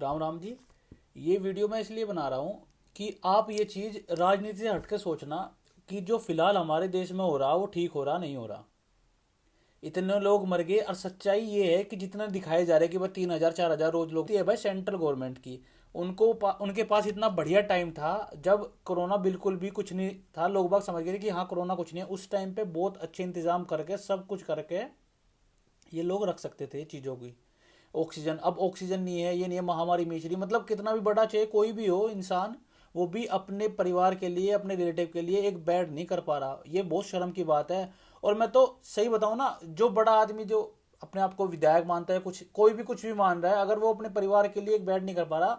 राम राम जी। ये वीडियो मैं इसलिए बना रहा हूँ कि आप ये चीज़ राजनीति से हटके सोचना कि जो फिलहाल हमारे देश में हो रहा वो ठीक हो रहा नहीं हो रहा। इतने लोग मर गए और सच्चाई ये है कि जितना दिखाए जा रहे हैं कि भाई 3,000 4,000 रोज लोग है भाई सेंट्रल गवर्नमेंट की। उनके पास इतना बढ़िया टाइम था जब कोरोना बिल्कुल भी कुछ नहीं था। लोग बाग समझ गए थे कि हाँ कोरोना कुछ नहीं है। उस टाइम पे बहुत अच्छे इंतजाम करके सब कुछ करके ये लोग रख सकते थे चीज़ों की। ऑक्सीजन, अब ऑक्सीजन नहीं है, ये नहीं है, महामारी मिचरी, मतलब कितना भी बड़ा चाहे कोई भी हो इंसान, वो भी अपने परिवार के लिए अपने रिलेटिव के लिए एक बेड नहीं कर पा रहा। ये बहुत शर्म की बात है। और मैं तो सही बताऊं ना, जो बड़ा आदमी जो अपने आप को विधायक मानता है, कुछ कोई भी कुछ भी मान रहा है, अगर वो अपने परिवार के लिए एक बेड नहीं कर पा रहा,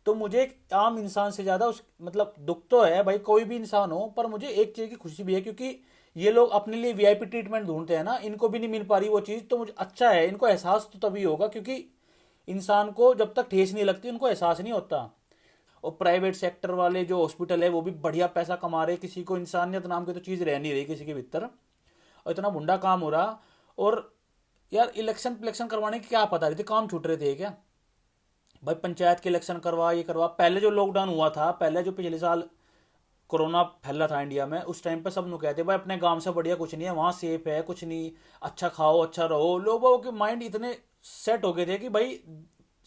तो मुझे एक आम इंसान से ज्यादा उस मतलब दुख तो है भाई, कोई भी इंसान हो, पर मुझे एक चीज की खुशी भी है क्योंकि ये लोग अपने लिए वीआईपी ट्रीटमेंट ढूंढते हैं ना, इनको भी नहीं मिल पा रही वो चीज़, तो मुझे अच्छा है। इनको एहसास तो तभी होगा क्योंकि इंसान को जब तक ठेस नहीं लगती उनको एहसास नहीं होता। और प्राइवेट सेक्टर वाले जो हॉस्पिटल है वो भी बढ़िया पैसा कमा रहे, किसी को इंसानियत नाम की तो चीज़ रह नहीं रही किसी के भीतर, और इतना भुंडा काम हो रहा। और यार इलेक्शन इलेक्शन करवाने की क्या पता रही थी, काम छूट रहे थे क्या भाई? पंचायत के इलेक्शन करवा, ये करवा। पहले जो लॉकडाउन हुआ था, पहले जो पिछले साल कोरोना फैला था इंडिया में, उस टाइम पे सब लोग कहते भाई अपने गांव से बढ़िया कुछ नहीं है, वहां सेफ है, कुछ नहीं, अच्छा खाओ अच्छा रहो। लोगों के माइंड इतने सेट हो गए थे कि भाई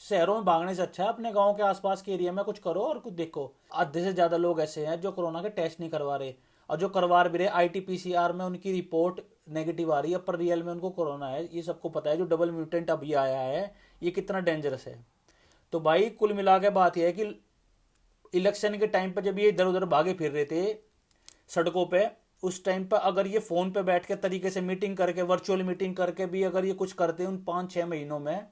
शहरों में भागने से अच्छा है अपने गांव के आसपास के एरिया में कुछ करो और कुछ देखो। आधे से ज्यादा लोग ऐसे हैं जो कोरोना के टेस्ट नहीं करवा रहे, और जो करवा भी रहे आईटीपीसीआर में उनकी रिपोर्ट नेगेटिव आ रही है, पर रियल में उनको कोरोना है। ये सबको पता है। जो डबल म्यूटेंट अभी आया है ये कितना डेंजरस है। तो भाई कुल मिला के बात यह है कि इलेक्शन के टाइम पे जब ये इधर उधर भागे फिर रहे थे सड़कों पे, उस टाइम पर अगर ये फोन पे बैठ के तरीके से मीटिंग करके, वर्चुअल मीटिंग करके भी अगर ये कुछ करते उन 5-6 महीनों में,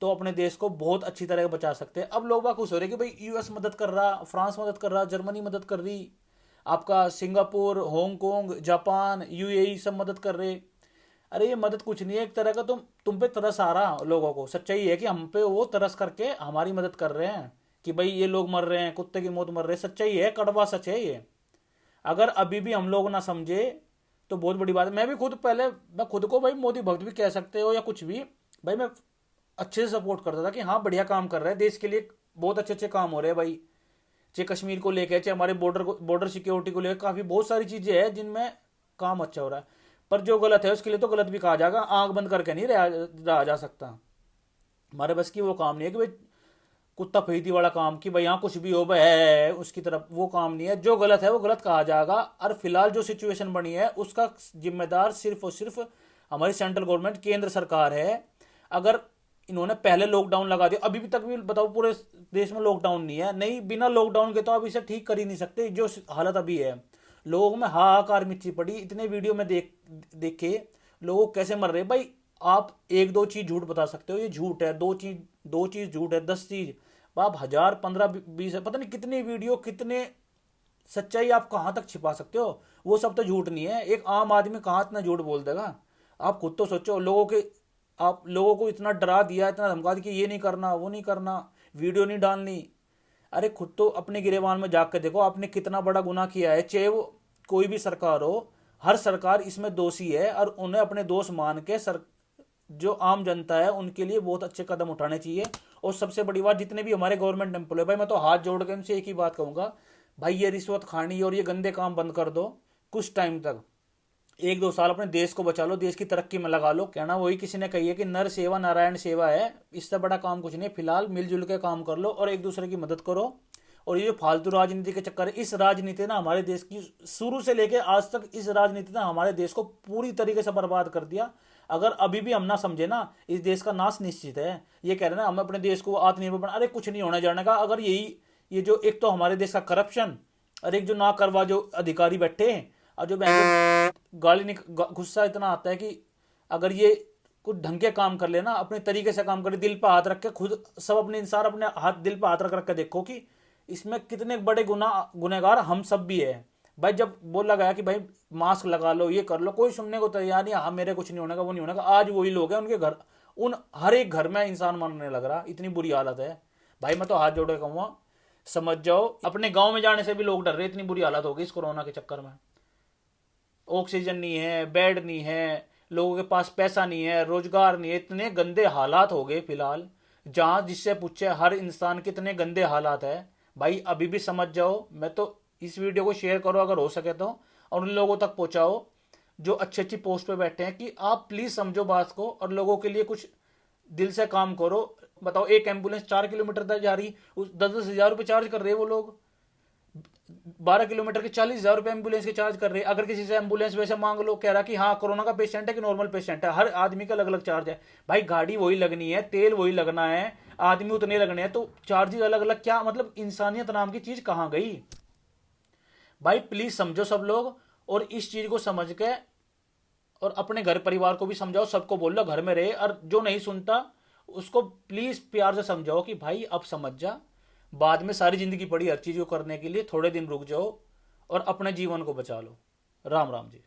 तो अपने देश को बहुत अच्छी तरह बचा सकते हैं। अब लोग बात खुश हो रहे कि भाई यूएस मदद कर रहा, फ्रांस मदद कर रहा, जर्मनी मदद कर रही, आपका सिंगापुर, हांगकांग, जापान, यूएई सब मदद कर रहे। अरे ये मदद कुछ नहीं है, एक तरह का तुम पे तरस आ रहा लोगों को। सच्चाई है कि हम पे वो तरस करके हमारी मदद कर रहे हैं कि भाई ये लोग मर रहे हैं, कुत्ते की मौत मर रहे हैं। सच्चाई है, कड़वा सच है ये। अगर अभी भी हम लोग ना समझे तो बहुत बड़ी बात है। मैं भी खुद पहले, मैं खुद को भाई मोदी भक्त भी कह सकते हो या कुछ भी, भाई मैं अच्छे से सपोर्ट करता था कि हाँ बढ़िया काम कर रहा है देश के लिए, बहुत अच्छे अच्छे काम हो रहे हैं भाई। चाहे कश्मीर को लेकर, चाहे हमारे बॉर्डर सिक्योरिटी को लेकर, काफ़ी बहुत सारी चीज़ें हैं जिनमें काम अच्छा हो रहा है। पर जो गलत है उसके लिए तो गलत भी कहा जाएगा, आंख बंद करके नहीं रहा जा सकता। हमारे बस की वो काम नहीं है कि भाई कुत्ता फेंकती वाला काम कि भाई यहाँ कुछ भी हो भाई है उसकी तरफ, वो काम नहीं है। जो गलत है वो गलत कहा जाएगा। और फिलहाल जो सिचुएशन बनी है उसका जिम्मेदार सिर्फ और सिर्फ हमारी सेंट्रल गवर्नमेंट, केंद्र सरकार है। अगर इन्होंने पहले लॉकडाउन लगा दिया, अभी भी तक भी बताओ पूरे देश में लॉकडाउन नहीं है, नहीं बिना लॉकडाउन के तो आप इसे ठीक कर ही नहीं सकते। जो हालत अभी है, लोगों में हाहाकार मची पड़ी। इतने वीडियो में देखे लोग कैसे मर रहे भाई। आप एक दो चीज झूठ बता सकते हो, ये झूठ है। दो चीज झूठ है, 10 चीज आप 1,000 15 20 है, पता नहीं कितनी वीडियो, कितने सच्चाई आप कहाँ तक छिपा सकते हो। वो सब तो झूठ नहीं है। एक आम आदमी कहाँ इतना झूठ बोल देगा? आप खुद तो सोचो। आप लोगों को इतना डरा दिया, इतना धमका दिया कि ये नहीं करना, वो नहीं करना, वीडियो नहीं डालनी। अरे खुद तो अपने गिरेबान में जाग के देखो आपने कितना बड़ा गुनाह किया है। चाहे वो कोई भी सरकार हो, हर सरकार इसमें दोषी है, और उन्हें अपने दोष मान के जो आम जनता है उनके लिए बहुत अच्छे कदम उठाने चाहिए। और सबसे बड़ी बात, जितने भी हमारे गवर्नमेंट एम्प्लॉय, भाई मैं तो हाथ जोड़ के उनसे एक ही बात कहूंगा, भाई ये रिश्वत खानी और ये गंदे काम बंद कर दो कुछ टाइम तक। 1-2 साल अपने देश को बचा लो, देश की तरक्की में लगा लो। कहना वही किसी ने कही है कि नर सेवा नारायण सेवा है, इससे बड़ा काम कुछ नहीं। फिलहाल मिलजुल के काम कर लो और एक दूसरे की मदद करो। और ये जो फालतू राजनीति के चक्कर है, इस राजनीति ने हमारे देश की शुरू से लेकर आज तक, इस राजनीति ने हमारे देश को पूरी तरीके से बर्बाद कर दिया। अगर अभी भी हम ना समझे ना, इस देश का नाश निश्चित है। ये कह रहे हैं ना हम अपने देश को आत्मनिर्भर बना, अरे कुछ नहीं होने जाने का। अगर यही ये जो एक तो हमारे देश का करप्शन, और एक जो ना करवा जो अधिकारी बैठे हैं, और जो गुस्सा इतना आता है कि अगर ये कुछ ढंग के काम कर लेना, अपने तरीके से काम करे, दिल पर हाथ रख के, खुद सब अपने इंसान अपने हाथ दिल पर हाथ रख रख के देखो कि इसमें कितने बड़े गुनहगार हम सब भी है। भाई जब बोला गया कि भाई मास्क लगा लो, ये कर लो, कोई सुनने को तैयार नहीं। हाँ मेरे कुछ नहीं होने का, वो नहीं होने का। आज वही लोग हैं, उनके घर, उन हर एक घर में इंसान मरने लग रहा। इतनी बुरी हालत है भाई। मैं तो हाथ जोड़ के कहूँगा समझ जाओ। अपने गांव में जाने से भी लोग डर रहे, इतनी बुरी हालत होगी इस कोरोना के चक्कर में। ऑक्सीजन नहीं है, बेड नहीं है, लोगों के पास पैसा नहीं है, रोजगार नहीं है, इतने गंदे हालात हो गए फिलहाल। जहाँ जिससे पूछे हर इंसान कितने गंदे हालात है। भाई अभी भी समझ जाओ। मैं तो इस वीडियो को शेयर करो अगर हो सके तो, और उन लोगों तक पहुंचाओ जो अच्छी अच्छी पोस्ट पे बैठे हैं, कि आप प्लीज समझो बात को और लोगों के लिए कुछ दिल से काम करो। बताओ, एक एम्बुलेंस 4 किलोमीटर तक जा रही, उस 10-10 हज़ार रुपये चार्ज कर रहे हैं वो लोग। 12 किलोमीटर के 40 हज़ार रुपये एम्बुलेंस के चार्ज कर रहे हैं। अगर किसी से एम्बुलेंस वैसे मांग लो, कह रहा कि हाँ कोरोना का पेशेंट है कि नॉर्मल पेशेंट है, हर आदमी का अलग अलग चार्ज है। भाई गाड़ी वही लगनी है, तेल वही लगना है, आदमी उतने लगने हैं, तो चार्जेस अलग अलग, क्या मतलब इंसानियत नाम की चीज कहाँ गई। भाई प्लीज समझो सब लोग, और इस चीज को समझ के और अपने घर परिवार को भी समझाओ, सबको बोलो घर में रहे, और जो नहीं सुनता उसको प्लीज प्यार से समझाओ कि भाई अब समझ जा, बाद में सारी जिंदगी पड़ी हर चीज को करने के लिए, थोड़े दिन रुक जाओ और अपने जीवन को बचा लो। राम राम जी।